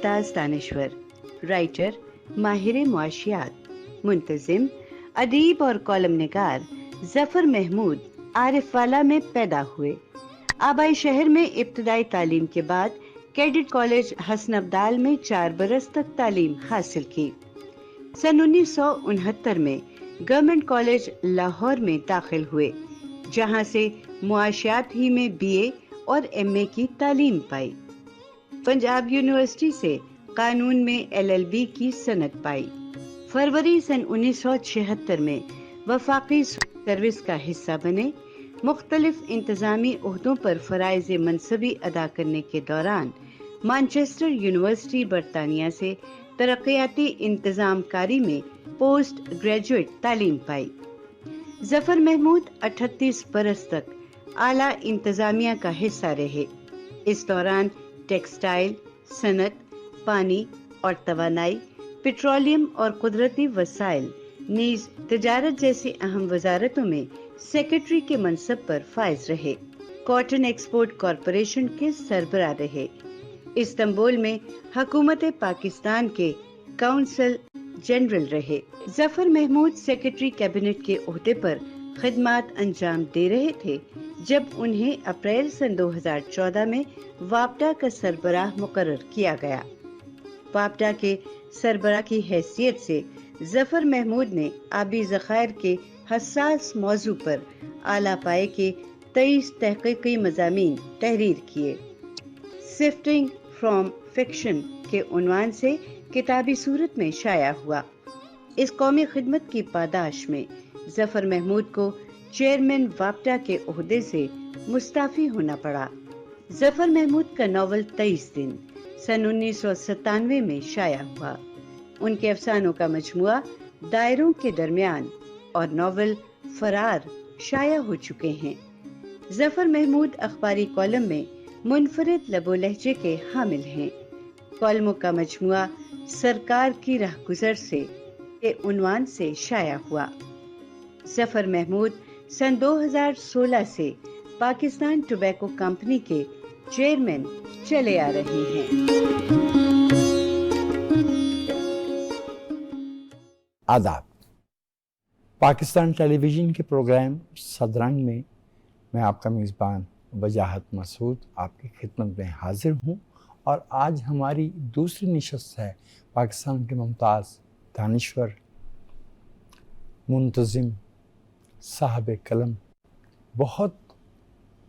ممتاز دانشور، رائٹر، ماہر معاشیات، منتظم، ادیب اور کالم نگار ظفر محمود عارف والا میں پیدا ہوئے۔ آبائی شہر میں ابتدائی تعلیم کے بعد کیڈٹ کالج حسن ابدال میں 4 برس تک تعلیم حاصل کی۔ سن 1969 میں گورنمنٹ کالج لاہور میں داخل ہوئے، جہاں سے معاشیات ہی میں BA اور MA کی تعلیم پائی۔ پنجاب یونیورسٹی سے قانون میں LLB کی سند پائی۔ فروری سن 1976 میں وفاقی سروس کا حصہ بنے۔ مختلف انتظامی عہدوں پر فرائض منصبی ادا کرنے کے دوران مانچسٹر یونیورسٹی برطانیہ سے ترقیاتی انتظام کاری میں پوسٹ گریجویٹ تعلیم پائی۔ ظفر محمود 38 برس تک اعلیٰ انتظامیہ کا حصہ رہے۔ اس دوران ٹیکسٹائل، صنعت، پانی اور توانائی، پیٹرولیم اور قدرتی وسائل نیز تجارت جیسی اہم وزارتوں میں سیکرٹری کے منصب پر فائز رہے۔ کاٹن ایکسپورٹ کارپوریشن کے سربراہ رہے۔ استنبول میں حکومت پاکستان کے کونسل جنرل رہے۔ ظفر محمود سیکرٹری کیبنٹ کے عہدے پر خدمات انجام دے رہے تھے جب انہیں اپریل سن 2014 میں واپڈا کا سربراہ مقرر کیا گیا۔ واپڈا کے سربراہ کی حیثیت سے ظفر محمود نے آبی ذخائر کے حساس موضوع پر اعلیٰ پائے کے 23 تحقیقی مضامین تحریر کیے۔ سفٹنگ فرام فکشن کے عنوان سے کتابی صورت میں شائع ہوا۔ اس قومی خدمت کی پاداش میں ظفر محمود کو چیئرمین واپڈا کے عہدے سے مستعفی ہونا پڑا۔ ظفر محمود کا ناول 23 دن سن 1997 میں شائع ہوا۔ ان کے افسانوں کا مجموعہ دائروں کے درمیان اور ناول فرار شائع ہو چکے ہیں۔ ظفر محمود اخباری کالم میں منفرد لب و لہجے کے حامل ہیں۔ کالموں کا مجموعہ سرکار کی راہ گزر سے کے عنوان سے شائع ہوا۔ ظفر محمود سن 2016 سے پاکستان ٹوبیکو کمپنی کے چیئرمین چلے آ رہے ہیں۔ آداب۔ پاکستان ٹیلی ویژن کے پروگرام صدرنگ میں میں آپ کا میزبان وجاہت مسعود آپ کی خدمت میں حاضر ہوں، اور آج ہماری دوسری نشست ہے پاکستان کے ممتاز دانشور، منتظم، صاحب قلم، بہت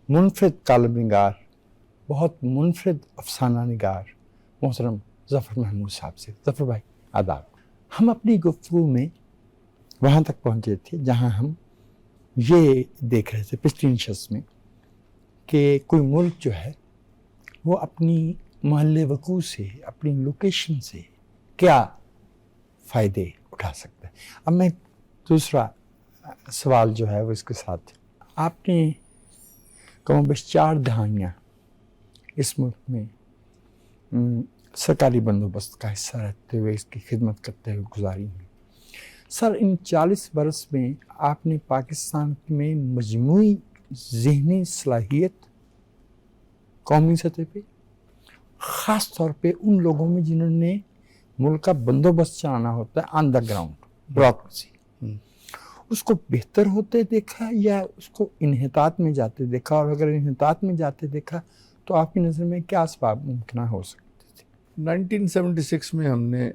منفرد کالم نگار، بہت منفرد افسانہ نگار محترم ظفر محمود صاحب سے۔ ظفر بھائی آداب۔ ہم اپنی گفتگو میں وہاں تک پہنچے تھے جہاں ہم یہ دیکھ رہے تھے پچھلی نشست میں کہ کوئی ملک جو ہے وہ اپنی محل وقوع سے، اپنی لوکیشن سے کیا فائدے اٹھا سکتا ہے۔ اب میں دوسرا سوال جو ہے وہ اس کے ساتھ، آپ نے کم و بیش 4 دہائیاں اس ملک میں سرکاری بندوبست کا حصہ رہتے ہوئے، اس کی خدمت کرتے ہوئے گزاری ہیں۔ سر، ان 40 برس میں آپ نے پاکستان میں مجموعی ذہنی صلاحیت قومی سطح پہ، خاص طور پہ ان لوگوں میں جنہوں نے ملک کا بندوبست چلانا ہوتا ہے آن دا گراؤنڈ، بیوروکریسی، اس کو بہتر ہوتے دیکھا یا اس کو انحطاط میں جاتے دیکھا؟ اور اگر انحطاط میں جاتے دیکھا تو آپ کی نظر میں کیا اسباب ممکنہ ہو سکتے تھے؟ 1976 میں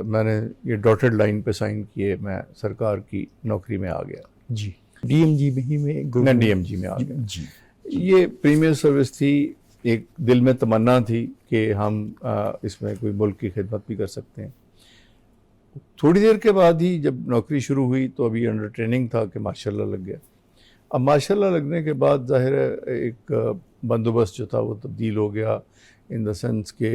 میں نے یہ ڈاٹڈ لائن پہ سائن کیے، میں سرکار کی نوکری میں آ گیا۔ جی، ڈی ایم جی میں آ گیا۔ جی، یہ پریمیئر سروس تھی، ایک دل میں تمنا تھی کہ ہم اس میں کوئی ملک کی خدمت بھی کر سکتے ہیں۔ تھوڑی دیر کے بعد ہی جب نوکری شروع ہوئی تو ابھی انڈر ٹریننگ تھا کہ ماشاء اللہ لگ گیا۔ اب ماشاء اللہ لگنے کے بعد ظاہر ہے ایک بندوبست جو تھا وہ تبدیل ہو گیا، ان دا سینس کہ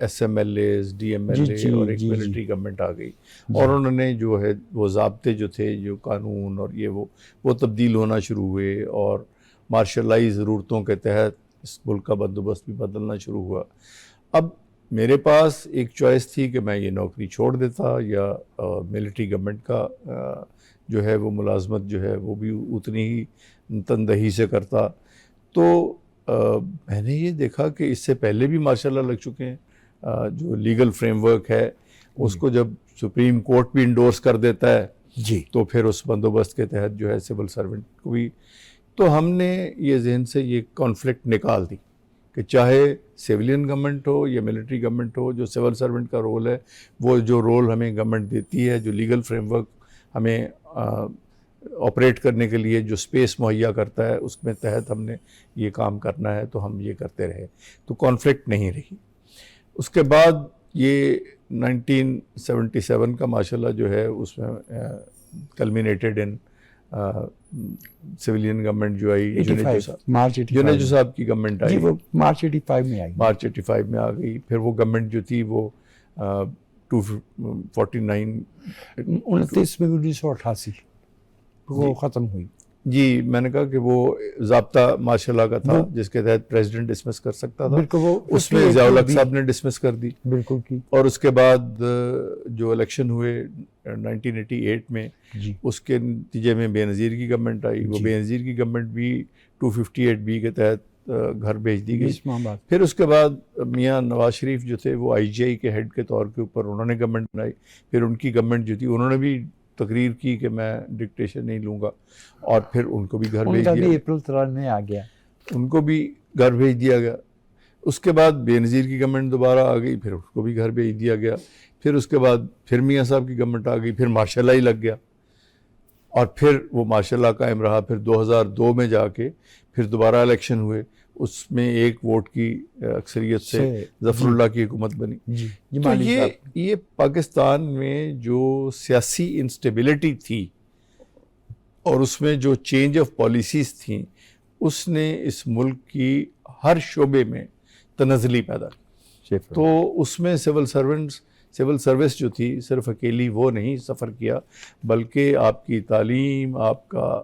SMLAs DMLA اور ایک ملٹری گورنمنٹ آ گئی، اور انہوں نے جو ہے وہ ضابطے جو تھے، جو قانون اور یہ وہ تبدیل ہونا شروع ہوئے، اور مارشلائی ضرورتوں کے تحت اس ملک کا بندوبست بھی بدلنا شروع ہوا۔ اب میرے پاس ایک چوائس تھی کہ میں یہ نوکری چھوڑ دیتا یا ملٹری گورنمنٹ کا جو ہے وہ ملازمت جو ہے وہ بھی اتنی ہی تندہی سے کرتا۔ تو میں نے یہ دیکھا کہ اس سے پہلے بھی ماشاءاللہ لگ چکے ہیں، جو لیگل فریم ورک ہے اس کو جب سپریم کورٹ بھی انڈورس کر دیتا ہے جی تو پھر اس بندوبست کے تحت جو ہے سول سرونٹ کو بھی. تو ہم نے یہ ذہن سے یہ کانفلکٹ نکال دی کہ چاہے سویلین گورنمنٹ ہو یا ملٹری گورنمنٹ ہو, جو سول سرونٹ کا رول ہے وہ جو رول ہمیں گورنمنٹ دیتی ہے, جو لیگل فریم ورک ہمیں آپریٹ کرنے کے لیے جو اسپیس مہیا کرتا ہے, اس میں تحت ہم نے یہ کام کرنا ہے, تو ہم یہ کرتے رہے, تو کانفلکٹ نہیں رہی. اس کے بعد یہ 1977 کا ماشاءاللہ جو ہے اس میں کلمینیٹڈ ان سویلین گورنمنٹ جو آئی, جنیجو صاحب کی گورنمنٹ آئی, وہ مارچ 85 میں آئی, مارچ 85 میں آ گئی. پھر وہ گورنمنٹ جو تھی وہ 249 29 میں 1988 وہ ختم ہوئی. جی, میں نے کہا کہ وہ ضابطہ ماشاءاللہ کا تھا جس کے تحت پریزیڈنٹ ڈسمس کر سکتا تھا, بالکل وہ اس میں ضیاء الحق صاحب نے ڈسمس کر دی. بالکل کی. اور اس کے بعد جو الیکشن ہوئے 1988 میں, اس کے نتیجے میں بے نظیر کی گورنمنٹ آئی. وہ بے نظیر کی گورنمنٹ بھی 258B کے تحت گھر بھیج دی گئی. پھر اس کے بعد میاں نواز شریف جو تھے وہ IGI کے ہیڈ کے طور کے اوپر انہوں نے گورنمنٹ بنائی. پھر ان کی گورنمنٹ جو تھی انہوں نے بھی تقریر کی کہ میں ڈکٹیشن نہیں لوں گا, اور پھر ان کو بھی گھر بھیج دیا. اپریل 13 میں آ گیا, ان کو بھی گھر بھیج دیا گیا. اس کے بعد بے نظیر کی گورنمنٹ دوبارہ آ گئی, پھر اس کو بھی گھر بھیج دیا گیا. پھر اس کے بعد پھر میاں صاحب کی گورنمنٹ آ گئی, پھر ماشاء اللہ ہی لگ گیا, اور پھر وہ ماشاء اللہ قائم رہا. پھر 2002 میں جا کے پھر دوبارہ الیکشن ہوئے, اس میں ایک ووٹ کی اکثریت سے ظفر اللہ کی حکومت بنی. تو یہ پاکستان میں جو سیاسی انسٹیبلٹی تھی اور اس میں جو چینج آف پالیسیز تھیں, اس نے اس ملک کی ہر شعبے میں تنزلی پیدا کی. تو اس میں سول سروس جو تھی صرف اکیلی وہ نہیں سفر کیا, بلکہ آپ کی تعلیم, آپ کا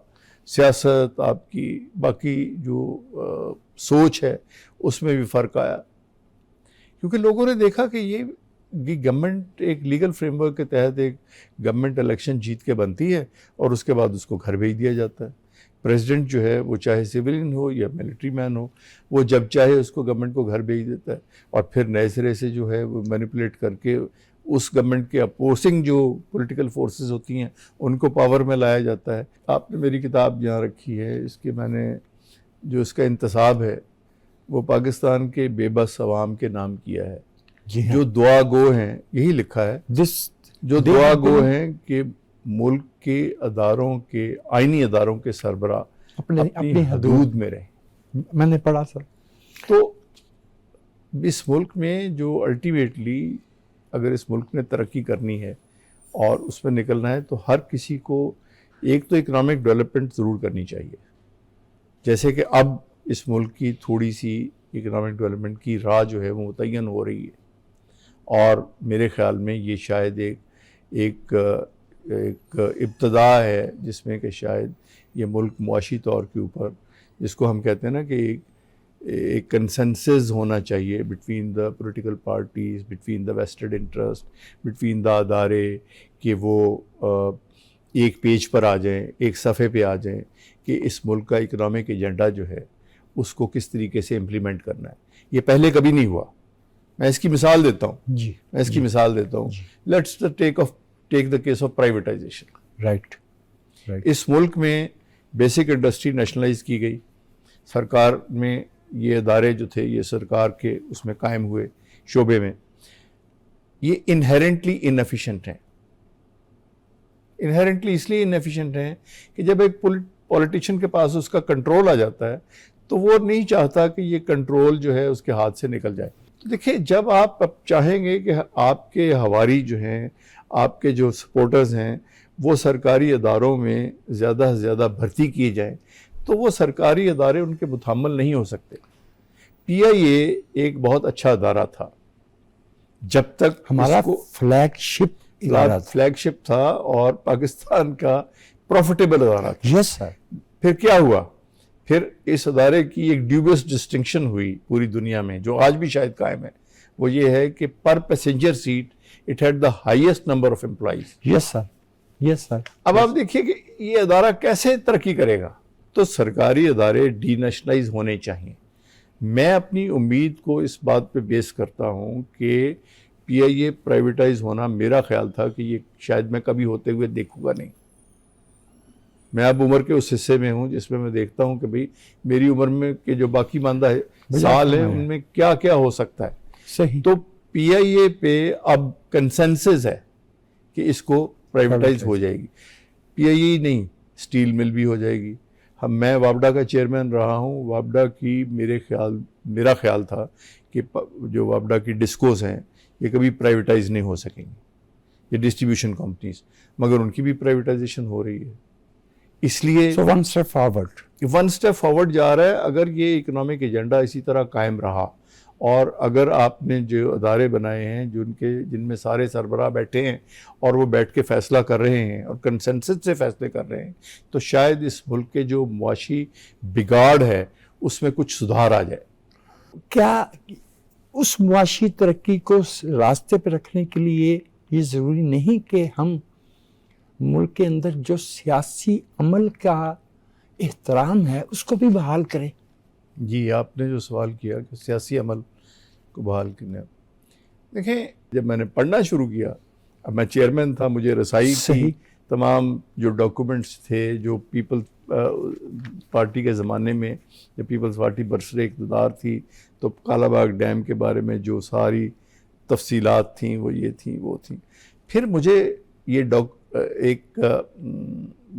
سیاست, آپ کی باقی جو سوچ ہے اس میں بھی فرق آیا. کیونکہ لوگوں نے دیکھا کہ یہ گورنمنٹ ایک لیگل فریم ورک کے تحت ایک گورنمنٹ الیکشن جیت کے بنتی ہے اور اس کے بعد اس کو گھر بھیج دیا جاتا ہے. پریزیڈنٹ جو ہے وہ چاہے سویلین ہو یا ملٹری مین ہو, وہ جب چاہے اس کو گورنمنٹ کو گھر بھیج دیتا ہے, اور پھر نئے سرے سے جو ہے وہ مینیپولیٹ کر کے اس گورنمنٹ کے اپوزنگ جو پولیٹیکل فورسز ہوتی ہیں ان کو پاور میں لایا جاتا ہے. آپ نے میری کتاب جہاں رکھی ہے, اس کے میں نے جو اس کا انتصاب ہے وہ پاکستان کے بے بس عوام کے نام کیا ہے, جو دعا گو ہیں, یہی لکھا ہے, جو دعا گو ہیں کہ ملک کے اداروں کے, آئینی اداروں کے سربراہ اپنی حدود میں رہیں. میں نے پڑھا سر. تو اس ملک میں جو الٹیمیٹلی اگر اس ملک نے ترقی کرنی ہے اور اس میں نکلنا ہے, تو ہر کسی کو ایک تو اکنامک ڈیولپمنٹ ضرور کرنی چاہیے. جیسے کہ اب اس ملک کی تھوڑی سی اکنامک ڈیولپمنٹ کی راہ جو ہے وہ متعین ہو رہی ہے, اور میرے خیال میں یہ شاید ایک ابتدا ہے جس میں کہ شاید یہ ملک معاشی طور کے اوپر, جس کو ہم کہتے ہیں نا کہ ایک کنسنسس ہونا چاہیے between the political parties, between the vested interest, between the ادارے, کہ وہ ایک پیج پر آ جائیں, ایک صفحے پہ آ جائیں کہ اس ملک کا اکنامک ایجنڈا جو ہے اس کو کس طریقے سے امپلیمنٹ کرنا ہے. یہ پہلے کبھی نہیں ہوا. میں اس کی مثال دیتا ہوں. Let's take the case of privatization. Right. اس ملک میں بیسک انڈسٹری نیشنلائز کی گئی. سرکار میں یہ ادارے جو تھے یہ سرکار کے اس میں قائم ہوئے شعبے میں. یہ انہیرنٹلی انیفیشینٹ ہیں. انہیرنٹلی اس لیے انیفیشینٹ ہیں کہ جب ایک پولیٹیشین کے پاس اس کا کنٹرول آ جاتا ہے تو وہ نہیں چاہتا کہ یہ کنٹرول جو ہے اس کے ہاتھ سے نکل جائے. تو دیکھیں, جب آپ اب چاہیں گے کہ آپ کے ہواری جو ہیں, آپ کے جو سپورٹرز ہیں, وہ سرکاری اداروں میں زیادہ سے زیادہ بھرتی کیے جائیں, تو وہ سرکاری ادارے ان کے متحمل نہیں ہو سکتے. PIA ایک بہت اچھا ادارہ تھا جب تک ہمارا فلیگ شپ تھا اور پاکستان کا پروفیٹیبل ادارہ تھا. یس سر. پھر کیا ہوا؟ پھر اس ادارے کی ایک ڈیوبس ڈسٹنکشن ہوئی پوری دنیا میں, جو آج بھی شاید قائم ہے. وہ یہ ہے کہ per passenger seat it had the highest number of employees. Yes sir. Yes sir. اب آپ دیکھیے کہ یہ ادارہ کیسے ترقی کرے گا. تو سرکاری ادارے ڈی نیشنلائز ہونے چاہیے. میں اپنی امید کو اس بات پہ بیس کرتا ہوں کہ پی آئی اے پرائیویٹائز ہونا، میرا خیال تھا کہ یہ شاید میں کبھی ہوتے ہوئے دیکھوں گا نہیں. میں اب عمر کے اس حصے میں ہوں جس میں میں دیکھتا ہوں کہ بھئی میری عمر میں کے جو باقی ماندہ سال ہیں ان میں کیا کیا ہو سکتا ہے. صحیح. تو پی آئی اے پہ اب کنسنسس ہے کہ اس کو پرائیویٹائز ہو جائے گی. پی آئی اے نہیں، اسٹیل مل بھی ہو جائے گی. میں وابڈا کا چیئرمین رہا ہوں. وابڈا کی میرا خیال تھا کہ جو وابڈا کی ڈسکوز ہیں یہ کبھی پرائیویٹائز نہیں ہو سکیں گی، یہ ڈسٹریبیوشن کمپنیز، مگر ان کی بھی پرائیویٹائزیشن ہو رہی ہے. اس لیے ون اسٹیپ فارورڈ جا رہا ہے. اگر یہ اکنامک ایجنڈا اسی طرح قائم رہا اور اگر آپ نے جو ادارے بنائے ہیں جن میں سارے سربراہ بیٹھے ہیں اور وہ بیٹھ کے فیصلہ کر رہے ہیں اور کنسنسس سے فیصلے کر رہے ہیں، تو شاید اس ملک کے جو معاشی بگاڑ ہے اس میں کچھ سدھار آ جائے. کیا اس معاشی ترقی کو راستے پہ رکھنے کے لیے یہ ضروری نہیں کہ ہم ملک کے اندر جو سیاسی عمل کا احترام ہے اس کو بھی بحال کریں؟ جی، آپ نے جو سوال کیا کہ سیاسی عمل کو بحال کرنا، دیکھیں جب میں نے پڑھنا شروع کیا، اب میں چیئرمین تھا، مجھے رسائی تھی تمام جو ڈاکومنٹس تھے جو پیپلز پارٹی کے زمانے میں، جب پیپلز پارٹی برسرے اقتدار تھی تو کالا باغ ڈیم کے بارے میں جو ساری تفصیلات تھیں وہ یہ تھیں وہ تھیں. پھر مجھے یہ ایک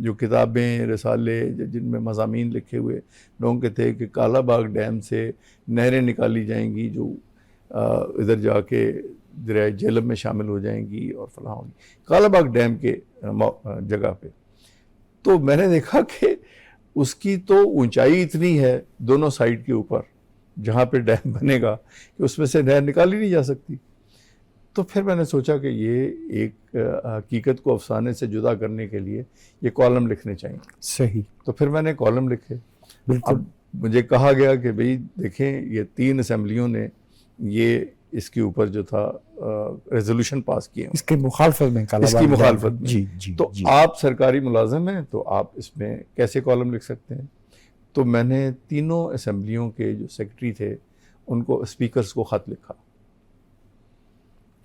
جو کتابیں رسالے جن میں مضامین لکھے ہوئے لوگوں کے تھے کہ کالا باغ ڈیم سے نہریں نکالی جائیں گی جو ادھر جا کے دریائے جہلم میں شامل ہو جائیں گی اور فلاں ہوگی کالا باغ ڈیم کے جگہ پہ. تو میں نے دیکھا کہ اس کی تو اونچائی اتنی ہے دونوں سائڈ کے اوپر جہاں پہ ڈیم بنے گا کہ اس میں سے نہر نکالی نہیں جا سکتی. تو پھر میں نے سوچا کہ یہ ایک حقیقت کو افسانے سے جدا کرنے کے لیے یہ کالم لکھنے چاہیے. صحیح. تو پھر میں نے کالم لکھے. بالکل. اب مجھے کہا گیا کہ بھئی دیکھیں یہ 3 اسمبلیوں نے یہ اس کے اوپر جو تھا ریزولوشن پاس کیے ہیں اس کی مخالفت میں اس کی مخالفت میں. جی تو آپ سرکاری ملازم ہیں تو آپ اس میں کیسے کالم لکھ سکتے ہیں؟ تو میں نے تینوں اسمبلیوں کے جو سیکرٹری تھے ان کو اسپیکرز کو خط لکھا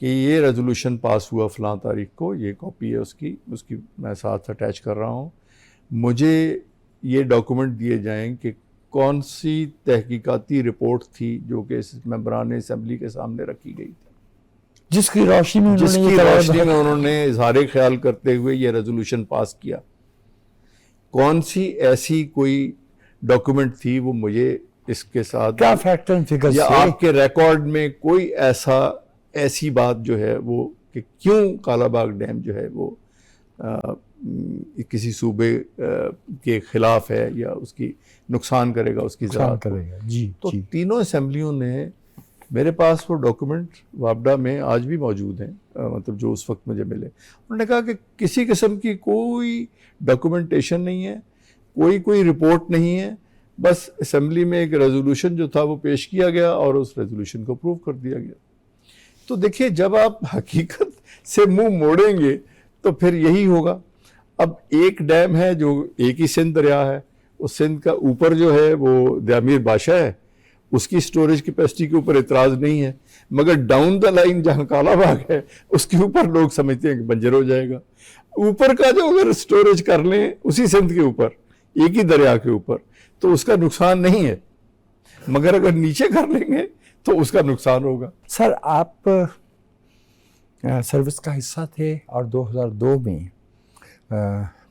کہ یہ ریزولوشن پاس ہوا فلاں تاریخ کو، یہ کاپی ہے اس کی میں ساتھ اٹیچ کر رہا ہوں. مجھے یہ ڈاکومنٹ دیے جائیں کہ کون سی تحقیقاتی رپورٹ تھی جو کہ ممبران اسمبلی کے سامنے رکھی گئی تھی، جس کی روشنی میں انہوں نے اظہار خیال کرتے ہوئے یہ ریزولوشن پاس کیا. کون سی ایسی کوئی ڈاکومنٹ تھی وہ مجھے اس کے ساتھ کیا فیکٹر اینڈ فگرز یا آپ کے ریکارڈ میں کوئی ایسی بات جو ہے وہ کہ کیوں کالا باغ ڈیم جو ہے وہ کسی صوبے کے خلاف ہے یا اس کی نقصان کرے گا اس کی زراعت کو. تو تینوں اسمبلیوں نے میرے پاس وہ ڈاکومنٹ وابڈا میں آج بھی موجود ہیں، مطلب جو اس وقت مجھے ملے. انہوں نے کہا کہ کسی قسم کی کوئی ڈاکومنٹیشن نہیں ہے، کوئی رپورٹ نہیں ہے، بس اسمبلی میں ایک ریزولوشن جو تھا وہ پیش کیا گیا اور اس ریزولوشن کو اپروو کر دیا گیا. تو دیکھیے جب آپ حقیقت سے منہ موڑیں گے تو پھر یہی ہوگا. اب ایک ڈیم ہے جو ایک ہی سندھ دریا ہے، اس سندھ کا اوپر جو ہے وہ دیامیر بادشاہ ہے، اس کی سٹوریج کیپیسٹی کے اوپر اعتراض نہیں ہے، مگر ڈاؤن دا لائن جہاں کالا باغ ہے اس کے اوپر لوگ سمجھتے ہیں کہ بنجر ہو جائے گا. اوپر کا جو اگر سٹوریج کر لیں اسی سندھ کے اوپر ایک ہی دریا کے اوپر تو اس کا نقصان نہیں ہے، مگر اگر نیچے کر لیں گے تو اس کا نقصان ہوگا. سر آپ سروس کا حصہ تھے اور 2002 میں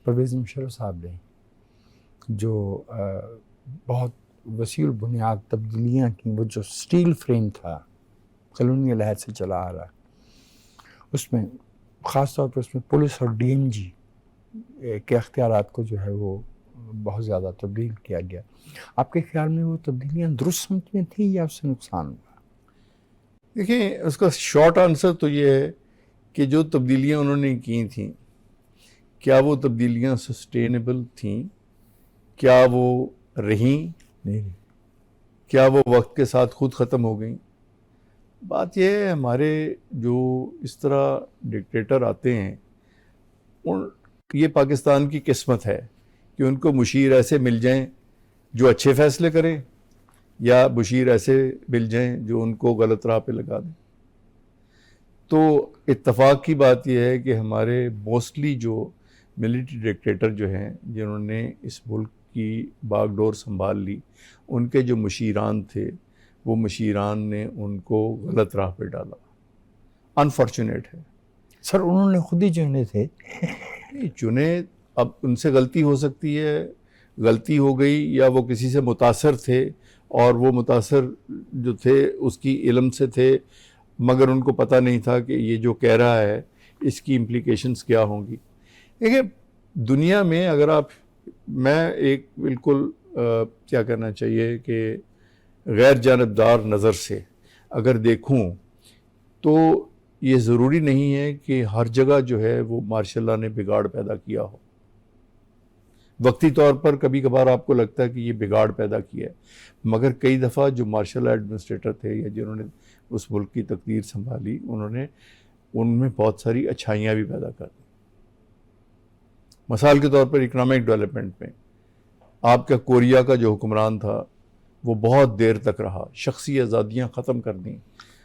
پرویز مشرف صاحب نے جو بہت وسیع البنیاد تبدیلیاں کی، وہ جو سٹیل فریم تھا کالونیل عہد سے چلا آ رہا، اس میں خاص طور پر اس میں پولیس اور ڈی ایم جی کے اختیارات کو جو ہے وہ بہت زیادہ تبدیل کیا گیا. آپ کے خیال میں وہ تبدیلیاں درست سمت میں تھیں یا اس سے نقصان ہوا؟ دیکھیں اس کا شارٹ آنسر تو یہ ہے کہ جو تبدیلیاں انہوں نے کی تھیں کیا وہ تبدیلیاں سسٹینیبل تھیں؟ کیا وہ رہیں؟ نہیں. کیا وہ وقت کے ساتھ خود ختم ہو گئیں؟ بات یہ ہے ہمارے جو اس طرح ڈکٹیٹر آتے ہیں یہ پاکستان کی قسمت ہے کہ ان کو مشیر ایسے مل جائیں جو اچھے فیصلے کریں، یا بشیر ایسے مل جائیں جو ان کو غلط راہ پہ لگا دیں. تو اتفاق کی بات یہ ہے کہ ہمارے موسٹلی جو ملٹری ڈکٹیٹر جو ہیں جنہوں نے اس ملک کی باغ ڈور سنبھال لی، ان کے جو مشیران تھے وہ مشیران نے ان کو غلط راہ پہ ڈالا. انفارچونیٹ ہے سر، انہوں نے خود ہی چنے تھے. چنے، اب ان سے غلطی ہو سکتی ہے، غلطی ہو گئی، یا وہ کسی سے متاثر تھے اور وہ متاثر جو تھے اس کی علم سے تھے، مگر ان کو پتہ نہیں تھا کہ یہ جو کہہ رہا ہے اس کی امپلیکیشنز کیا ہوں گی. دیکھیں دنیا میں اگر میں ایک بالکل کیا کرنا چاہیے کہ غیر جانبدار نظر سے اگر دیکھوں تو یہ ضروری نہیں ہے کہ ہر جگہ جو ہے وہ مارشاء اللہ نے بگاڑ پیدا کیا ہو. وقتی طور پر کبھی کبھار آپ کو لگتا ہے کہ یہ بگاڑ پیدا کیا ہے، مگر کئی دفعہ جو مارشاء اللہ ایڈمنسٹریٹر تھے یا جنہوں نے اس ملک کی تقدیر سنبھالی، انہوں نے ان میں بہت ساری اچھائیاں بھی پیدا کر دی. مثال کے طور پر اکنامک ڈیولپمنٹ میں آپ کا کوریا کا جو حکمران تھا وہ بہت دیر تک رہا، شخصی آزادیاں ختم کر دیں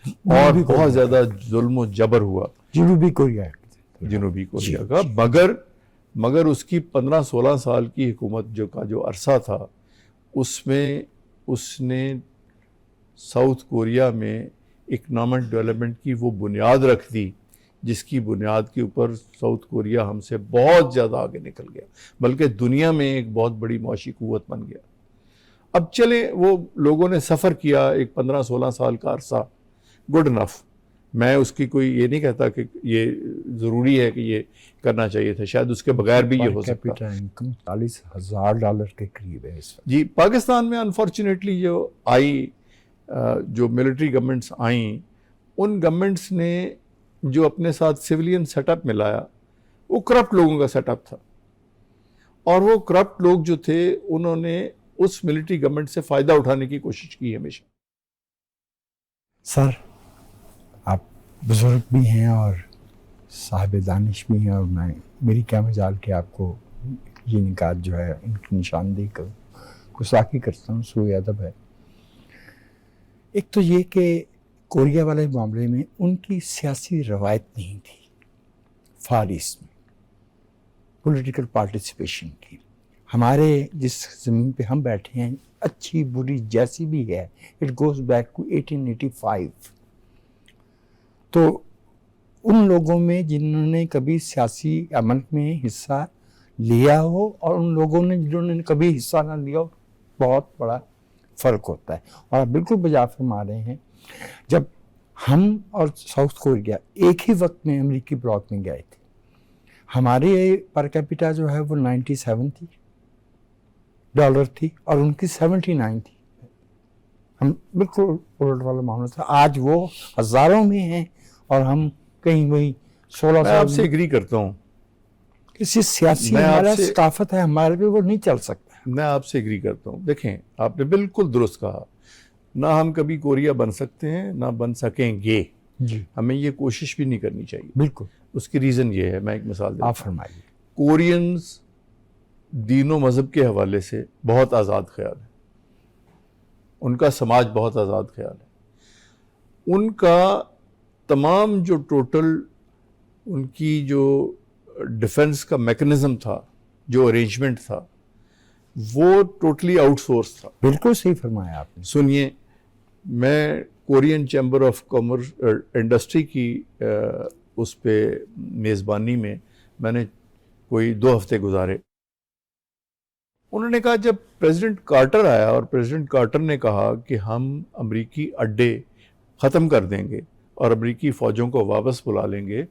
اور بہت زیادہ ظلم و جبر ہوا جنوبی کوریا کا. مگر اس کی 15-16 سال کی حکومت جو عرصہ تھا، اس میں اس نے ساؤتھ کوریا میں اکنامک ڈیولپمنٹ کی وہ بنیاد رکھ دی جس کی بنیاد کے اوپر ساؤتھ کوریا ہم سے بہت زیادہ آگے نکل گیا، بلکہ دنیا میں ایک بہت بڑی معاشی قوت بن گیا. اب چلیں وہ لوگوں نے سفر کیا ایک 15-16 سال کا عرصہ، گڈ انف. میں اس کی کوئی یہ نہیں کہتا کہ یہ ضروری ہے کہ یہ کرنا چاہیے تھا، شاید اس کے بغیر بھی یہ ہو سکتا. انکم $40,000 کے قریب ہے اس وقت. جی پاکستان میں انفارچونیٹلی جو ملٹری گورنمنٹس آئیں، ان گورنمنٹس نے جو اپنے ساتھ سویلین سیٹ اپ ملایا وہ کرپٹ لوگوں کا سیٹ اپ تھا، اور وہ کرپٹ لوگ جو تھے انہوں نے اس ملٹری گورنمنٹ سے فائدہ اٹھانے کی کوشش کی ہمیشہ. سر آپ بزرگ بھی ہیں اور صاحب دانش بھی ہیں، اور میری کیا مجال کہ آپ کو یہ نکات جو ہے ان کی نشاندہی کروں، گستاخی کرتا ہوں، سوء ادب ہے. ایک تو یہ کہ کوریا والے معاملے میں ان کی سیاسی روایت نہیں تھی، فار ایسٹ میں پولیٹیکل پارٹیسپیشن کی. ہمارے جس زمین پہ ہم بیٹھے ہیں، اچھی بری جیسی بھی ہے، اٹ گوز بیک ٹو 1885. تو ان لوگوں میں جنہوں نے کبھی سیاسی عمل میں حصہ لیا ہو اور ان لوگوں نے جنہوں نے کبھی حصہ نہ لیا ہو، بہت بڑا فرق ہوتا ہے. اور آپ بالکل بجا فرما رہے ہیں، جب ہم اور ساؤتھ کوریا ایک ہی وقت میں امریکی بلاک میں گئے تھے، ہمارے پر کیپیٹا جو ہے وہ 97 تھی ڈالر تھی اور ان کی 79 تھی. ہم بالکل الٹ والا معاملہ تھا. آج وہ ہزاروں میں ہیں اور ہم کہیں وہی 16. میں آپ سے ایگری کرتا ہوں، کسی سیاسی ہمارا ثقافت ہے، ہمارے پہ وہ نہیں چل سکتا. میں آپ سے ایگری کرتا ہوں. دیکھیں آپ نے بالکل درست کہا، نہ ہم کبھی کوریا بن سکتے ہیں نہ بن سکیں گے. جی ہمیں یہ کوشش بھی نہیں کرنی چاہیے. بالکل. اس کی ریزن یہ ہے، میں ایک مثال دیتا ہوں. آپ فرمائیے. کورینز دین و مذہب کے حوالے سے بہت آزاد خیال ہے، ان کا سماج بہت آزاد خیال ہے. ان کا تمام جو ٹوٹل ان کی جو ڈیفنس کا میکنزم تھا، جو ارینجمنٹ تھا، وہ ٹوٹلی آؤٹ سورس تھا. بالکل صحیح فرمایا آپ نے. سنیے، میں Korean chamber of commerce industry کی اس پہ میزبانی میں نے کوئی 2 ہفتے گزارے. انہوں نے کہا جب پریزیڈنٹ کارٹر آیا اور پریزیڈنٹ کارٹر نے کہا کہ ہم امریکی اڈے ختم کر دیں گے اور امریکی فوجوں کو واپس بلا لیں گے،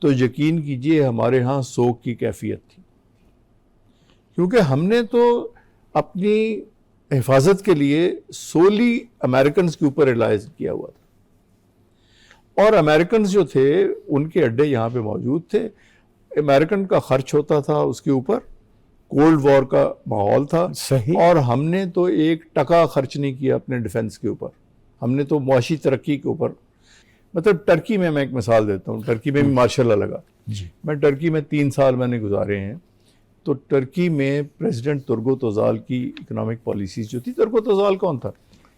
تو یقین کیجئے ہمارے ہاں سوگ کی کیفیت تھی، کیونکہ ہم نے تو اپنی حفاظت کے لیے سولی امریکنز کے اوپر ریلائز کیا ہوا تھا، اور امریکنز جو تھے ان کے اڈے یہاں پہ موجود تھے. امریکن کا خرچ ہوتا تھا اس کے اوپر، کولڈ وار کا ماحول تھا. صحیح. اور ہم نے تو 1 ٹکا خرچ نہیں کیا اپنے ڈیفنس کے اوپر. ہم نے تو معاشی ترقی کے اوپر، مطلب ٹرکی میں ایک مثال دیتا ہوں، ٹرکی میں بھی ماشاء اللہ لگا. جی. میں ٹرکی میں 3 سال میں نے گزارے ہیں. تو ٹرکی میں پریزیڈنٹ ترگوت اوزال کی اکنامک پالیسیز جو تھی، ترگوت اوزال کون تھا؟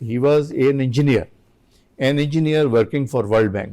he was an engineer working for World Bank.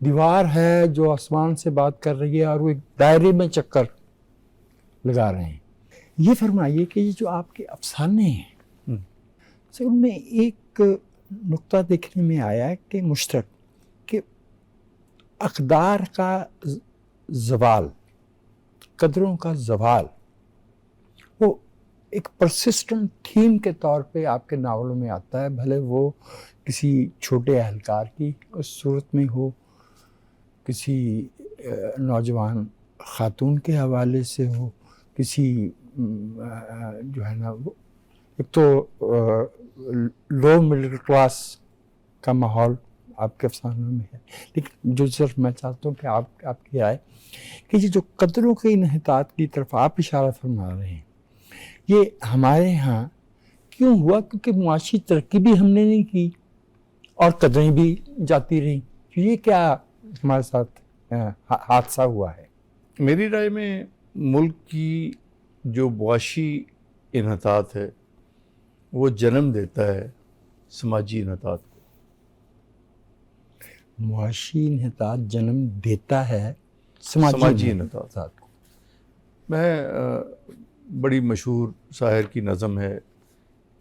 دیوار ہے جو آسمان سے بات کر رہی ہے اور وہ ایک دائرے میں چکر لگا رہے ہیں. یہ فرمائیے کہ یہ جو آپ کے افسانے ہیں سر، ان میں ایک نقطہ دیکھنے میں آیا ہے کہ مشترک، کہ اقدار کا زوال، قدروں کا زوال، وہ ایک پرسسٹنٹ تھیم کے طور پہ آپ کے ناولوں میں آتا ہے. بھلے وہ کسی چھوٹے اہلکار کی اس صورت میں ہو، کسی نوجوان خاتون کے حوالے سے ہو، کسی جو ہے نا وہ ایک تو لو مڈل کلاس کا ماحول آپ کے افسانوں میں ہے. لیکن جو صرف میں چاہتا ہوں کہ آپ کی رائے کہ یہ جو قدروں کے انحطاط کی طرف آپ اشارہ فرما رہے ہیں، یہ ہمارے ہاں کیوں ہوا؟ کیونکہ معاشی ترقی بھی ہم نے نہیں کی اور قدریں بھی جاتی رہیں. یہ کیا ہمارے ساتھ حادثہ ہوا ہے؟ میری رائے میں ملک کی جو معاشی انحطاط ہے وہ جنم دیتا ہے سماجی انحطاط کو. معاشی انحطاط جنم دیتا ہے سماجی انحطاط کو. میں بڑی مشہور شاعر کی نظم ہے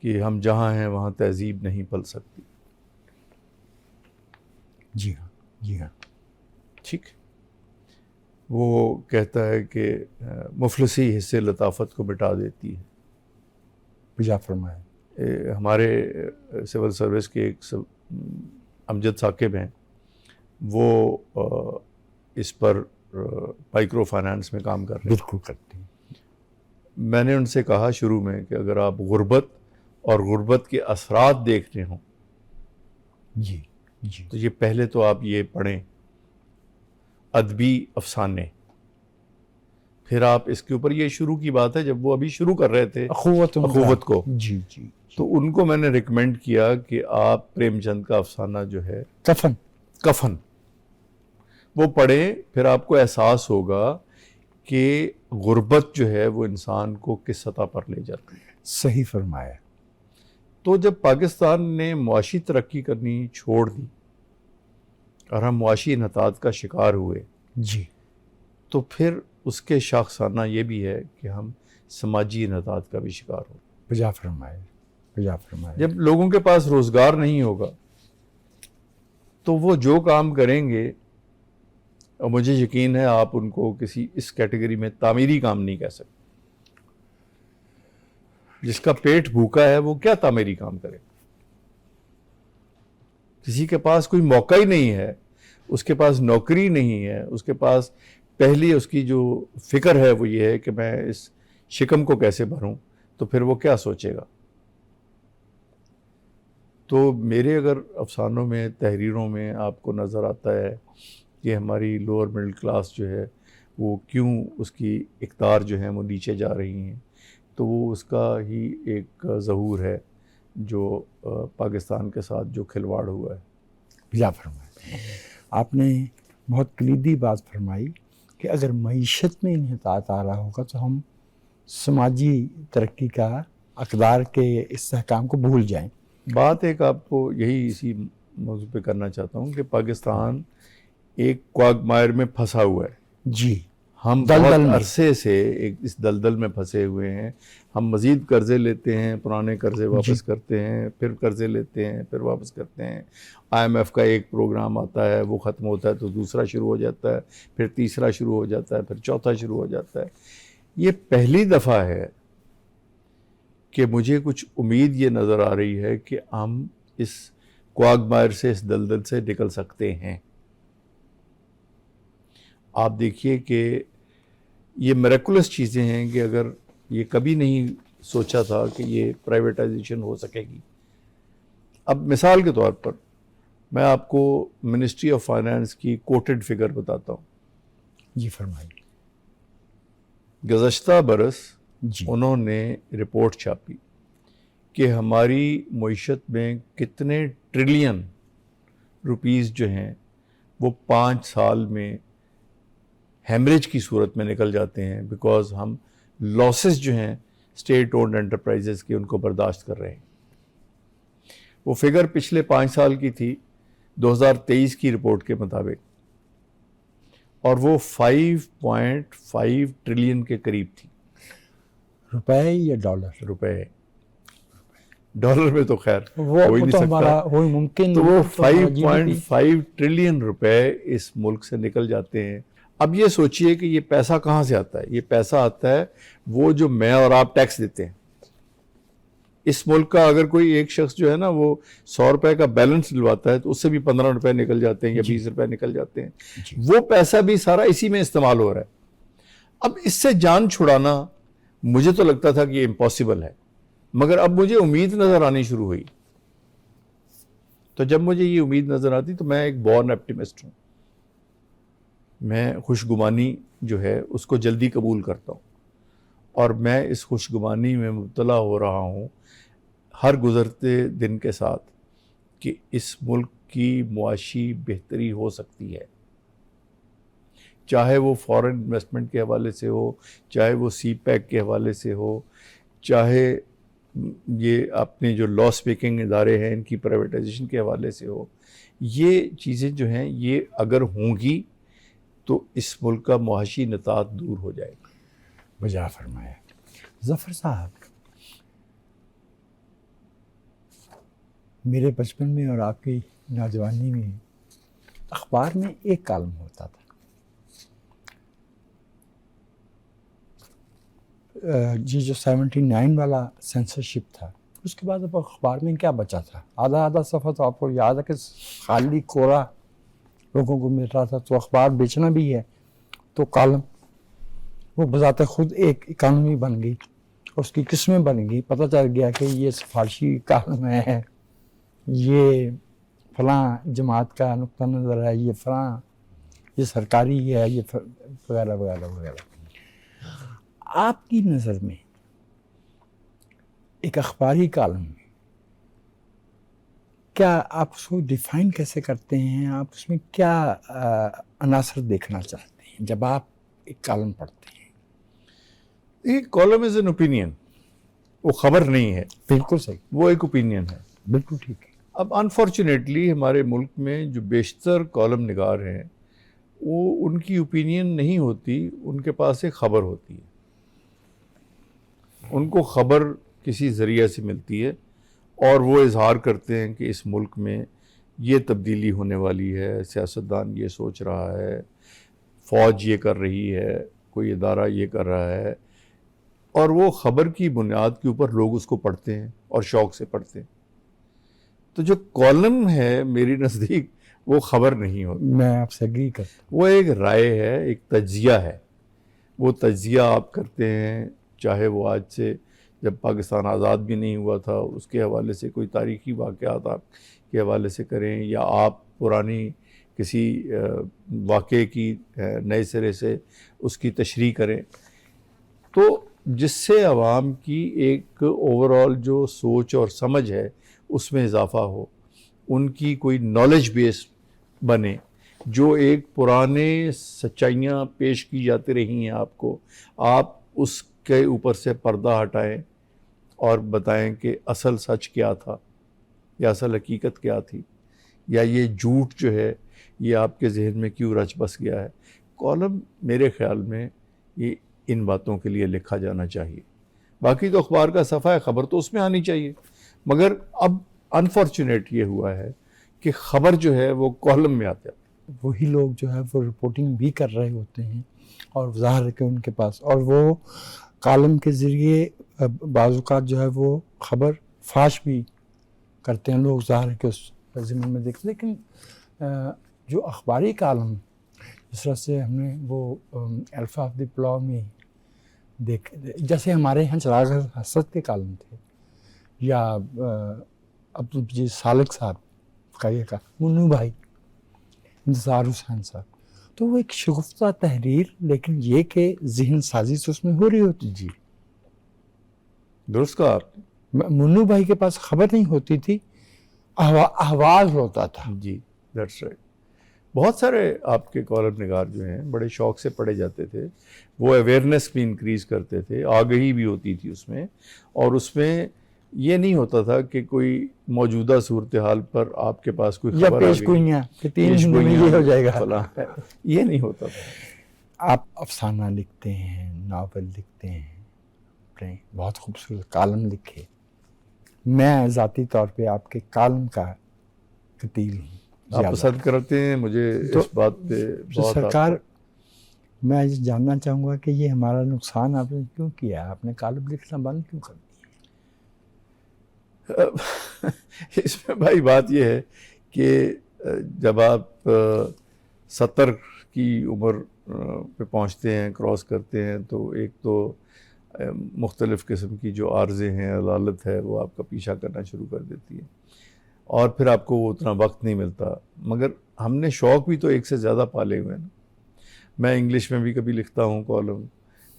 کہ ہم جہاں ہیں وہاں تہذیب نہیں پل سکتی. جی ہاں، جی ہاں. ٹھیک، وہ کہتا ہے کہ مفلسی حصے لطافت کو مٹا دیتی ہے. بجا فرمایا. ہمارے سول سروس کے ایک امجد ثاقب ہیں، وہ اس پر مائکرو فائنانس میں کام کر رہے ہیں. بالکل کرتے ہیں. میں نے ان سے کہا شروع میں کہ اگر آپ غربت اور غربت کے اثرات دیکھنے ہوں جی جی تو یہ پہلے تو آپ یہ پڑھیں ادبی افسانے، پھر آپ اس کے اوپر، یہ شروع کی بات ہے جب وہ ابھی شروع کر رہے تھے اخوت کو، جی جی، تو ان کو میں نے ریکمینڈ کیا کہ آپ پریم چند کا افسانہ جو ہے کفن وہ پڑھیں. پھر آپ کو احساس ہوگا کہ غربت جو ہے وہ انسان کو کس سطح پر لے جاتی ہے. صحیح فرمایا. تو جب پاکستان نے معاشی ترقی کرنی چھوڑ دی اور ہم معاشی انحطاط کا شکار ہوئے جی، تو پھر اس کے شاخسانہ یہ بھی ہے کہ ہم سماجی انحطاط کا بھی شکار ہو. بجا فرمایا، بجا فرمایا. جب لوگوں کے پاس روزگار نہیں ہوگا تو وہ جو کام کریں گے، اور مجھے یقین ہے آپ ان کو کسی اس کیٹیگری میں تعمیری کام نہیں کہہ سکتے. جس کا پیٹ بھوکا ہے وہ کیا تعمیری کام کرے؟ کسی کے پاس کوئی موقع ہی نہیں ہے، اس کے پاس نوکری نہیں ہے، اس کے پاس پہلی اس کی جو فکر ہے وہ یہ ہے کہ میں اس شکم کو کیسے بھروں، تو پھر وہ کیا سوچے گا؟ تو میرے اگر افسانوں میں، تحریروں میں آپ کو نظر آتا ہے کہ ہماری لوور مڈل کلاس جو ہے وہ کیوں اس کی اقدار جو ہیں وہ نیچے جا رہی ہیں، تو وہ اس کا ہی ایک ظہور ہے جو پاکستان کے ساتھ جو کھلواڑ ہوا ہے. بجا فرمایا. آپ نے بہت کلیدی بات فرمائی کہ اگر معیشت میں انحطاط آ رہا ہوگا تو ہم سماجی ترقی کا، اقدار کے استحکام کو بھول جائیں. بات ایک آپ کو یہی اسی موضوع پہ کرنا چاہتا ہوں کہ پاکستان ایک کوگمائر میں پھنسا ہوا ہے. جی، ہم بہت عرصے سے ایک اس دلدل میں پھنسے ہوئے ہیں. ہم مزید قرضے لیتے ہیں، پرانے قرضے واپس کرتے ہیں، پھر قرضے لیتے ہیں، پھر واپس کرتے ہیں. IMF کا ایک پروگرام آتا ہے، وہ ختم ہوتا ہے تو دوسرا شروع ہو جاتا ہے، پھر تیسرا شروع ہو جاتا ہے، پھر چوتھا شروع ہو جاتا ہے. یہ پہلی دفعہ ہے کہ مجھے کچھ امید یہ نظر آ رہی ہے کہ ہم اس کوگمائر سے، اس دلدل سے نکل سکتے ہیں. آپ دیکھیے کہ یہ میریکولس چیزیں ہیں کہ اگر یہ کبھی نہیں سوچا تھا کہ یہ پرائیویٹائزیشن ہو سکے گی. اب مثال کے طور پر میں آپ کو منسٹری آف فائنانس کی کوٹڈ فگر بتاتا ہوں. جی فرمائیے. گزشتہ برس جی، انہوں نے رپورٹ چھاپی کہ ہماری معیشت میں کتنے ٹریلین روپیز جو ہیں وہ 5 سال میں ہیمریج کی صورت میں نکل جاتے ہیں، بیکاز ہم لاسز جو ہیں اسٹیٹ اونڈ انٹرپرائزز کے ان کو برداشت کر رہے ہیں. وہ فگر پچھلے 5 سال کی تھی 2023 کی رپورٹ کے مطابق. اور وہ 5.5 ٹریلین کے قریب تھی. روپے یا ڈالر؟ روپے. ڈالر میں تو خیر وہ ہو ہی نہیں تو ہمارا سکتا. وہی ممکن. تو وہ ہمارا GDP 5.5 ٹریلین روپے اس ملک سے نکل جاتے ہیں. اب یہ سوچئے کہ یہ پیسہ کہاں سے آتا ہے؟ یہ پیسہ آتا ہے وہ جو میں اور آپ ٹیکس دیتے ہیں. اس ملک کا اگر کوئی ایک شخص جو ہے نا وہ 100 روپے کا بیلنس ڈلواتا ہے تو اس سے بھی 15 روپے نکل جاتے ہیں یا 20 روپے نکل جاتے ہیں. وہ پیسہ بھی سارا اسی میں استعمال ہو رہا ہے. اب اس سے جان چھڑانا مجھے تو لگتا تھا کہ یہ امپاسبل ہے، مگر اب مجھے امید نظر آنی شروع ہوئی. تو جب مجھے یہ امید نظر آتی تو میں ایک بورن ایپٹیمسٹ ہوں. میں خوشگمانی جو ہے اس کو جلدی قبول کرتا ہوں، اور میں اس خوشگمانی میں مبتلا ہو رہا ہوں ہر گزرتے دن کے ساتھ کہ اس ملک کی معاشی بہتری ہو سکتی ہے، چاہے وہ فورن انویسٹمنٹ کے حوالے سے ہو، چاہے وہ سی پیک کے حوالے سے ہو، چاہے یہ اپنے جو لاس میکنگ ادارے ہیں ان کی پرائیویٹائزیشن کے حوالے سے ہو. یہ چیزیں جو ہیں یہ اگر ہوں گی تو اس ملک کا معاشی نطاق دور ہو جائے گا. بجا فرمایا. ظفر صاحب، میرے بچپن میں اور آپ کی نوجوانی میں اخبار میں ایک کالم ہوتا تھا، یہ جو 79 والا سینسرشپ تھا، اس کے بعد اب اخبار میں کیا بچا تھا؟ آدھا صفحہ تو آپ کو یاد ہے کہ خالی کورا لوگوں کو مل رہا تھا. تو اخبار بیچنا بھی ہے تو کالم وہ بذات خود ایک اکانومی بن گئی، اس کی قسمیں بن گئی. پتہ چل گیا کہ یہ سفارشی کالم ہے، یہ فلاں جماعت کا نقطہ نظر ہے، یہ فلاں، یہ سرکاری ہے، یہ وغیرہ وغیرہ وغیرہ. آپ کی نظر میں ایک اخباری کالم میں کیا آپ اس کو ڈیفائن کیسے کرتے ہیں؟ آپ اس میں کیا عناصر دیکھنا چاہتے ہیں جب آپ ایک کالم پڑھتے ہیں؟ ایک کالم از این اوپینین، وہ خبر نہیں ہے. بالکل صحیح، وہ ایک اوپینین ہے. بالکل ٹھیک ہے. اب انفارچونیٹلی ہمارے ملک میں جو بیشتر کالم نگار ہیں وہ ان کی اوپینین نہیں ہوتی، ان کے پاس ایک خبر ہوتی ہے. ان کو خبر کسی ذریعے سے ملتی ہے اور وہ اظہار کرتے ہیں کہ اس ملک میں یہ تبدیلی ہونے والی ہے، سیاستدان یہ سوچ رہا ہے، فوج یہ کر رہی ہے، کوئی ادارہ یہ کر رہا ہے، اور وہ خبر کی بنیاد کے اوپر لوگ اس کو پڑھتے ہیں اور شوق سے پڑھتے ہیں. تو جو کالم ہے میری نزدیک وہ خبر نہیں ہوتی. میں آپ سے اگری کرتا ہوں. وہ ایک رائے ہے، ایک تجزیہ ہے. وہ تجزیہ آپ کرتے ہیں، چاہے وہ آج سے جب پاکستان آزاد بھی نہیں ہوا تھا اس کے حوالے سے کوئی تاریخی واقعات آپ کے حوالے سے کریں، یا آپ پرانی کسی واقعے کی نئے سرے سے اس کی تشریح کریں، تو جس سے عوام کی ایک اوور آل جو سوچ اور سمجھ ہے اس میں اضافہ ہو، ان کی کوئی نالج بیس بنے. جو ایک پرانے سچائیاں پیش کی جاتی رہی ہیں آپ کو، آپ اس کے اوپر سے پردہ ہٹائیں اور بتائیں کہ اصل سچ کیا تھا یا اصل حقیقت کیا تھی، یا یہ جھوٹ جو ہے یہ آپ کے ذہن میں کیوں رچ بس گیا ہے. کالم میرے خیال میں یہ ان باتوں کے لیے لکھا جانا چاہیے. باقی تو اخبار کا صفحہ ہے، خبر تو اس میں آنی چاہیے، مگر اب انفارچونیٹ یہ ہوا ہے کہ خبر جو ہے وہ کالم میں آتا ہے. وہی لوگ جو ہے وہ رپورٹنگ بھی کر رہے ہوتے ہیں اور ظاہر ہے کہ ان کے پاس، اور وہ کالم کے ذریعے بعض اوقات جو ہے وہ خبر فاش بھی کرتے ہیں لوگ، ظاہر ہے کہ اس ضمن میں دیکھتے. لیکن جو اخباری کالم جس طرح سے ہم نے وہ الفا آف دی پلاؤ میں دیکھ، جیسے ہمارے یہاں چراغ حسرت کے کالم تھے، یا عبدالمجید سالک صاحب کا منو بھائی، انتظار حسین صاحب، تو وہ ایک شگفتہ تحریر، لیکن یہ کہ ذہن سازی سے اس میں ہو رہی ہوتی. جی درست کہا آپ نے. منو بھائی کے پاس خبر نہیں ہوتی تھی، احواز ہوتا تھا. جی دیٹس رائٹ. بہت سارے آپ کے کالم نگار جو ہیں بڑے شوق سے پڑھے جاتے تھے، وہ اویئرنیس بھی انکریز کرتے تھے، آگہی بھی ہوتی تھی اس میں، اور اس میں یہ نہیں ہوتا تھا کہ کوئی موجودہ صورتحال پر آپ کے پاس کوئی یا خبر آ پیش گئی، گوئیاں کہ 3 پیش دنوں میں گوئیاں، یہ ہو جائے گا. فلاں، یہ نہیں ہوتا تھا. آپ افسانہ لکھتے ہیں، ناول لکھتے ہیں، اپنے بہت خوبصورت کالم لکھے. میں ذاتی طور پہ آپ کے کالم کا قتیل ہوں. آپ پسند کرتے ہیں، مجھے تو اس بات پہ تو بہت سرکار، میں یہ جاننا چاہوں گا کہ یہ ہمارا نقصان آپ نے کیوں کیا؟ آپ نے کالم لکھنا بند کیوں کر دیا؟ اس میں بھائی بات یہ ہے کہ جب آپ 70 کی عمر پہ پہنچتے ہیں، کراس کرتے ہیں، تو ایک تو مختلف قسم کی جو عارضیں ہیں، عدالت ہے، وہ آپ کا پیچھا کرنا شروع کر دیتی ہے، اور پھر آپ کو وہ اتنا وقت نہیں ملتا. مگر ہم نے شوق بھی تو ایک سے زیادہ پالے ہوئے ہیں نا. میں انگلش میں بھی کبھی لکھتا ہوں کالم،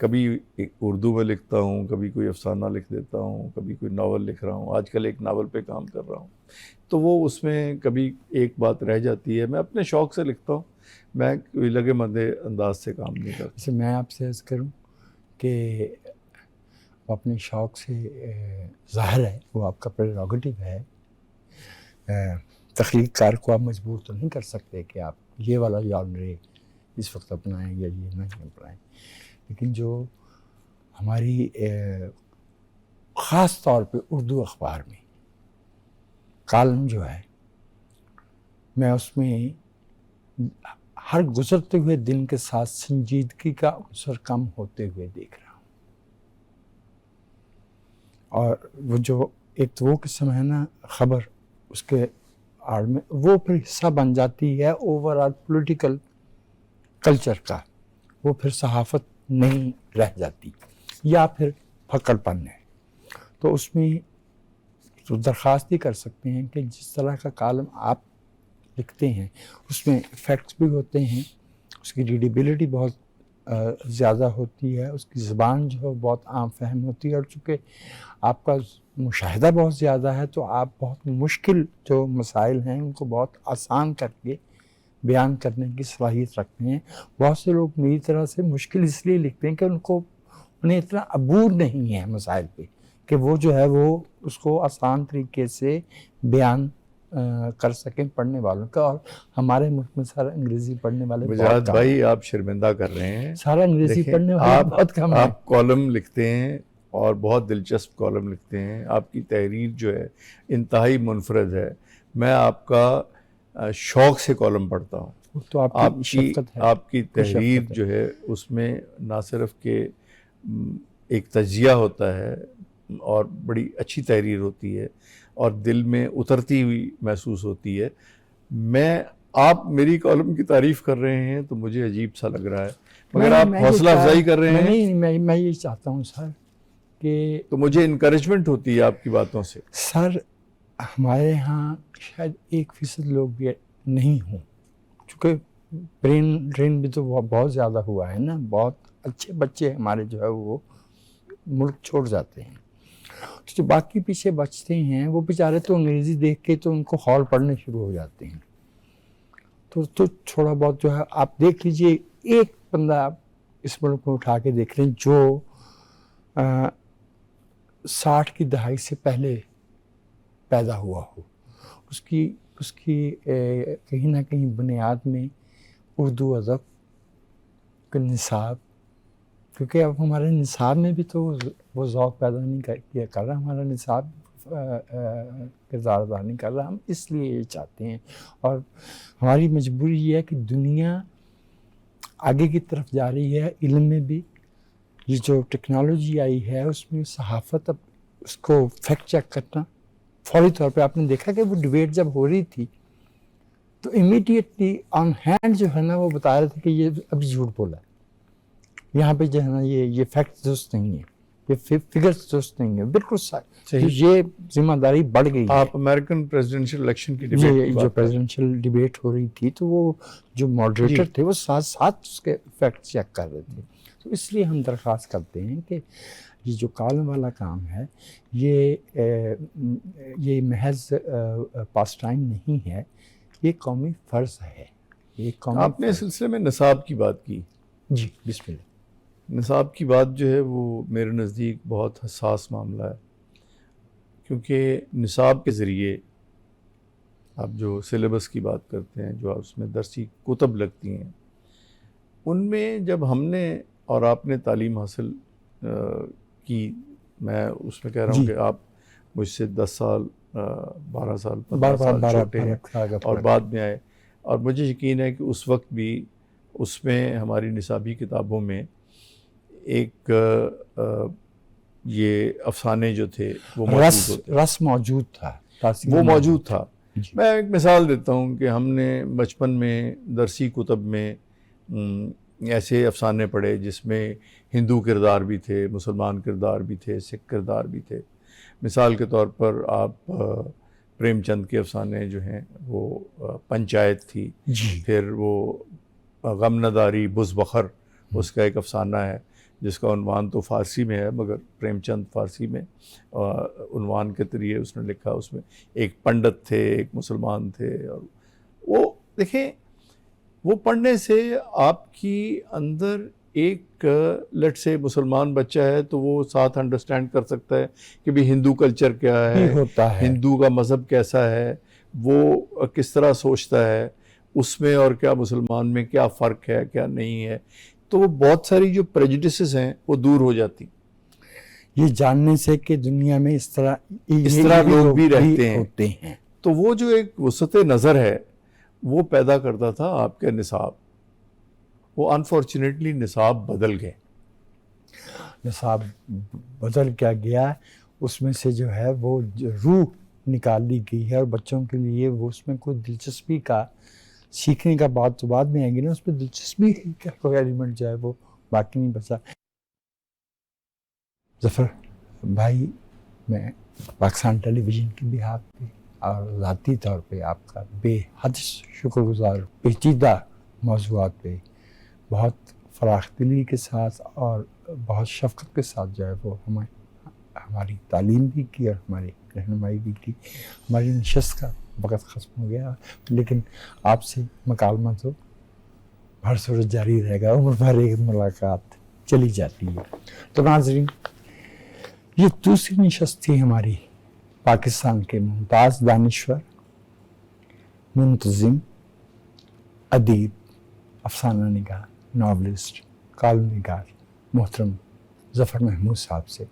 کبھی اردو میں لکھتا ہوں، کبھی کوئی افسانہ لکھ دیتا ہوں، کبھی کوئی ناول لکھ رہا ہوں. آج کل ایک ناول پہ کام کر رہا ہوں، تو وہ اس میں کبھی ایک بات رہ جاتی ہے. میں اپنے شوق سے لکھتا ہوں، میں کوئی لگے مندے انداز سے کام نہیں کرتا. جیسے میں آپ سے عرض کروں کہ اپنے شوق سے ظاہر ہے وہ آپ کا پریروگیٹو ہے. تخلیق کار کو آپ مجبور تو نہیں کر سکتے کہ آپ یہ والا جانرے اس وقت اپنائیں یا یہ نہیں اپنائیں. لیکن جو ہماری خاص طور پہ اردو اخبار میں کالم جو ہے، میں اس میں ہر گزرتے ہوئے دن کے ساتھ سنجیدگی کا عنصر کم ہوتے ہوئے دیکھ رہا ہوں. اور وہ جو ایک تو وہ قسم ہے نا خبر، اس کے آڑ میں وہ پھر حصہ بن جاتی ہے اوور آل پولیٹیکل کلچر کا. وہ پھر صحافت نہیں رہ جاتی، یا پھر پھکڑ پن ہے. تو اس میں تو درخواست ہی کر سکتے ہیں کہ جس طرح کا کالم آپ لکھتے ہیں اس میں فیکٹس بھی ہوتے ہیں، اس کی ریڈیبلٹی بہت زیادہ ہوتی ہے، اس کی زبان جو ہے بہت عام فہم ہوتی ہے، اور چونکہ آپ کا مشاہدہ بہت زیادہ ہے تو آپ بہت مشکل جو مسائل ہیں ان کو بہت آسان کر کے بیان کرنے کی صلاحیت رکھتے ہیں. بہت سے لوگ میری طرح سے مشکل اس لیے لکھتے ہیں کہ انہیں اتنا عبور نہیں ہے مسائل پہ کہ وہ جو ہے وہ اس کو آسان طریقے سے بیان کر سکیں پڑھنے والوں کا. اور ہمارے ملک میں سارا انگریزی پڑھنے والے مجاہد بھائی آپ شرمندہ کر رہے ہیں، سارا انگریزی پڑھنے والے بہت کم ہیں. آپ کالم لکھتے ہیں اور بہت دلچسپ کالم لکھتے ہیں. آپ کی تحریر جو ہے انتہائی منفرد ہے. میں آپ کا شوق سے کالم پڑھتا ہوں. تو آپ کی تحریر جو ہے اس میں نہ صرف کہ ایک تجزیہ ہوتا ہے اور بڑی اچھی تحریر ہوتی ہے اور دل میں اترتی ہوئی محسوس ہوتی ہے. آپ میری کالم کی تعریف کر رہے ہیں تو مجھے عجیب سا لگ رہا ہے، مگر آپ حوصلہ افزائی کر رہے ہیں. میں یہ چاہتا ہوں سر کہ تو مجھے انکریجمنٹ ہوتی ہے آپ کی باتوں سے. سر ہمارے ہاں شاید 1% لوگ بھی نہیں ہوں، چونکہ برین ڈرین بھی تو بہت زیادہ ہوا ہے نا. بہت اچھے بچے ہمارے جو ہے وہ ملک چھوڑ جاتے ہیں. تو جو باقی پیچھے بچتے ہیں وہ بیچارے تو انگریزی دیکھ کے تو ان کو خول پڑھنے شروع ہو جاتے ہیں. تو تھوڑا بہت جو ہے آپ دیکھ لیجئے، ایک بندہ آپ اس ملک میں اٹھا کے دیکھ لیں جو 60 کی دہائی سے پہلے پیدا ہوا ہو، اس کی کہیں نہ کہیں بنیاد میں اردو ادب کا نصاب، کیونکہ اب ہمارے نصاب میں بھی تو وہ ذوق پیدا نہیں کر رہا، ہمارا نصاب کردار ادا نہیں کر رہا. ہم اس لیے یہ چاہتے ہیں، اور ہماری مجبوری یہ ہے کہ دنیا آگے کی طرف جا رہی ہے. علم میں بھی یہ جو ٹیکنالوجی آئی ہے اس میں صحافت اب اس کو فیکٹ چیک کرنا فوری طور پہ، آپ نے دیکھا کہ وہ ڈیبیٹ جب ہو رہی تھی تو امیڈیٹلی آن ہینڈ جو ہے نا وہ بتا رہے تھے کہ یہ ابھی جھوٹ بولا ہے، یہاں پہ جو ہے نا یہ فیکٹ درست نہیں ہے، یہ فگرز درست نہیں ہے. بالکل صحیح، یہ ذمہ داری بڑھ گئی ہے. آپ امریکن پریزیڈنشیل الیکشن کی ڈیبیٹ کی بات جو پریزیڈنشیل ڈیبیٹ ہو رہی تھی تو وہ جو ماڈریٹر تھے وہ ساتھ اس کے فیکٹ چیک کر رہے تھے. تو اس لیے ہم درخواست کرتے ہیں کہ یہ جو کالم والا کام ہے یہ محض پاس ٹائم نہیں ہے، یہ قومی فرض ہے. آپ نے اس سلسلے میں نصاب کی بات کی. جی بسم اللہ. نصاب کی بات جو ہے وہ میرے نزدیک بہت حساس معاملہ ہے، کیونکہ نصاب کے ذریعے آپ جو سلیبس کی بات کرتے ہیں، جو اس میں درسی کتب لگتی ہیں، ان میں جب ہم نے اور آپ نے تعلیم حاصل کی، میں اس میں کہہ رہا ہوں کہ آپ مجھ سے 10 سال 12 سال 15 سال چھوٹے ہیں اور بعد میں آئے، اور مجھے یقین ہے کہ اس وقت بھی اس میں ہماری نصابی کتابوں میں ایک یہ افسانے جو تھے وہ موجود تھا، وہ موجود تھا۔ میں ایک مثال دیتا ہوں کہ ہم نے بچپن میں درسی کتب میں ایسے افسانے پڑھے جس میں ہندو کردار بھی تھے، مسلمان کردار بھی تھے، سکھ کردار بھی تھے۔ مثال کے طور پر آپ پریم چند کے افسانے جو ہیں وہ پنچایت تھی، پھر وہ غم نداری بز بخر اس کا ایک افسانہ ہے جس کا عنوان تو فارسی میں ہے، مگر پریم چند فارسی میں عنوان کے ذریعے اس نے لکھا۔ اس میں ایک پنڈت تھے، ایک مسلمان تھے، اور وہ دیکھیں وہ پڑھنے سے آپ کی اندر ایک لٹ سے مسلمان بچہ ہے تو وہ ساتھ انڈرسٹینڈ کر سکتا ہے کہ بھی ہندو کلچر کیا ہے، ہندو کا مذہب کیسا ہے، وہ کس طرح سوچتا ہے، اس میں اور کیا مسلمان میں کیا فرق ہے، کیا نہیں ہے۔ تو وہ بہت ساری جو پریجوڈسز ہیں وہ دور ہو جاتی، یہ جاننے سے کہ دنیا میں اس طرح لوگ بھی رہتے ہیں۔ تو وہ جو ایک وسعت نظر ہے وہ پیدا کرتا تھا آپ کے نصاب۔ وہ انفارچونیٹلی نصاب بدل گئے، نصاب بدل کیا گیا، اس میں سے جو ہے وہ روح نکال لی گئی ہے، اور بچوں کے لیے وہ اس میں کوئی دلچسپی کا سیکھنے کا بات تو بعد میں آئیں گی نا، اس میں دلچسپی کا کوئی ایلیمنٹ جو ہے وہ باقی نہیں بچا۔ ظفر بھائی، میں پاکستان ٹیلی ویژن کی بہات پہ اور ذاتی طور پہ آپ کا بے حد شکر گزار، پیچیدہ موضوعات پہ بہت فراخ دلی کے ساتھ اور بہت شفقت کے ساتھ جو ہے وہ ہماری تعلیم بھی کی اور ہماری رہنمائی بھی کی۔ ہماری نشست کا وقت ختم ہو گیا، لیکن آپ سے مکالمہ تو ہر صورت جاری رہے گا، عمر بھر ایک ملاقات چلی جاتی ہے۔ تو ناظرین، یہ دوسری نشست تھی ہماری پاکستان کے ممتاز دانشور، منتظم، ادیب، افسانہ نگار، ناولسٹ، کالم نگار محترم ظفر محمود صاحب سے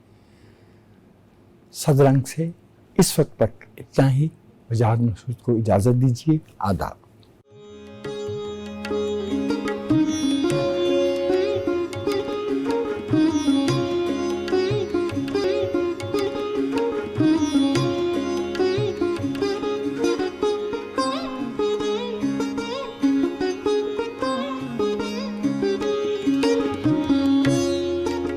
صدرنگ سے اس وقت تک اتنا ہی۔ وجاہت مسعود کو اجازت دیجیے، آداب۔